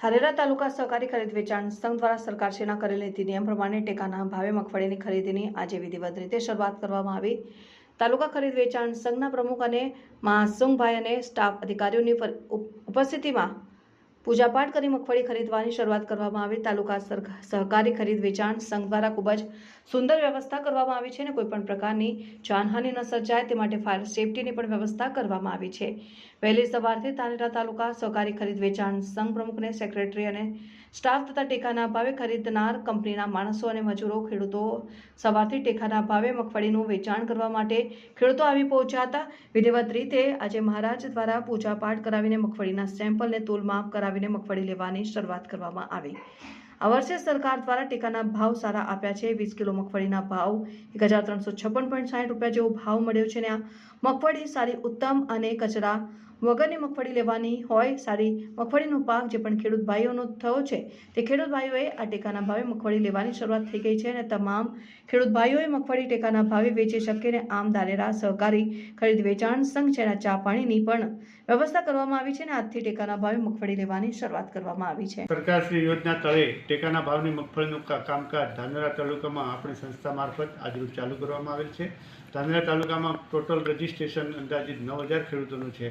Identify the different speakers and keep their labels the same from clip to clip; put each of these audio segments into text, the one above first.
Speaker 1: ધાનેરા તાલુકા સહકારી ખરીદ વેચાણ સંઘ દ્વારા સરકારશ્રીના કરેલ નીતિ નિયમ પ્રમાણે ટેકાના ભાવે મગફળીની ખરીદીની આજે વિધિવત રીતે શરૂઆત કરવામાં આવી। તાલુકા ખરીદ વેચાણ સંઘના પ્રમુખ અને માસુમભાઈ અને સ્ટાફ અધિકારીઓની ઉપસ્થિતિમાં પૂજાપાઠ કરી મગફળી ખરીદવાની શરૂઆત કરવામાં આવી। તાલુકા સહકારી ખરીદ વેચાણ સંઘ દ્વારા ખૂબ જ સુંદર વ્યવસ્થા કરવામાં આવી છે અને કોઈપણ પ્રકારની જાનહાનિ ન સર્જાય તે માટે ફાયર સેફટીની પણ વ્યવસ્થા કરવામાં આવી છે। વહેલી સવારથી ધાનેરા તાલુકા સહકારી ખરીદ વેચાણ સંઘ પ્રમુખને સેક્રેટરી અને સ્ટાફ તથા ટેકાના ભાવે ખરીદનાર કંપનીના માણસો અને મજૂરો ખેડૂતો સવારથી ટેકાના ભાવે મગફળીનું વેચાણ કરવા માટે ખેડૂતો આવી પહોંચ્યા હતા। વિધિવત રીતે આજે મહારાજ દ્વારા પૂજાપાઠ કરાવીને મગફળીના સેમ્પલને તોલમાપ કરાવીને મગફળી લેવાની શરૂઆત કરવામાં આવી। આ વર્ષે સરકાર દ્વારા ટેકાના ભાવ સારા આપ્યા છે। 20 કિલો મગફળીના ભાવ 1356.60 રૂપિયા જેવો ભાવ મળ્યો છે અને આ મગફળી સારી ઉત્તમ અને કચરા વગરની મગફળી લેવાની હોય। સારી મગફળીનો પાક જે પણ ખેડૂત ભાઈઓનો થયો છે તે ખેડૂત ભાઈઓએ આ ટેકાના ભાવે મગફળી લેવાની શરૂઆત થઈ ગઈ છે અને તમામ ખેડૂત ભાઈઓએ મગફળી ટેકાના ભાવે વેચી શકે અને આમ ધાનેરા સહકારી ખરીદ વેચાણ સંઘ છે ચા પાણીની પણ વ્યવસ્થા કરવામાં આવી છે અને આજથી ટેકાના ભાવે મગફળી લેવાની શરૂઆત કરવામાં આવી છે।
Speaker 2: સરકારશ્રી યોજના તળે ટેકાના ભાવની મગફળીનું કામકાજ ધાનેરા તાલુકામાં આપણી સંસ્થા મારફત આજરોજ ચાલુ કરવામાં આવેલ છે। ધાનેરા તાલુકામાં ટોટલ રજિસ્ટ્રેશન અંદાજિત 9000 ખેડૂતોનું છે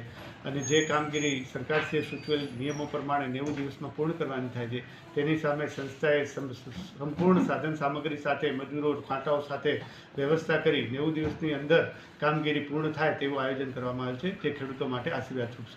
Speaker 2: અને જે કામગીરી સરકારશ્રીએ સૂચવેલ નિયમો પ્રમાણે 90 દિવસમાં પૂર્ણ કરવાની થાય છે તેની સામે સંસ્થાએ સંપૂર્ણ સાધન સામગ્રી સાથે મજૂરો કાંટાઓ સાથે વ્યવસ્થા કરી 90 દિવસની અંદર કામગીરી પૂર્ણ થાય તેવું આયોજન કરવામાં આવેલ છે, જે ખેડૂતો માટે આશીર્વાદ રૂપ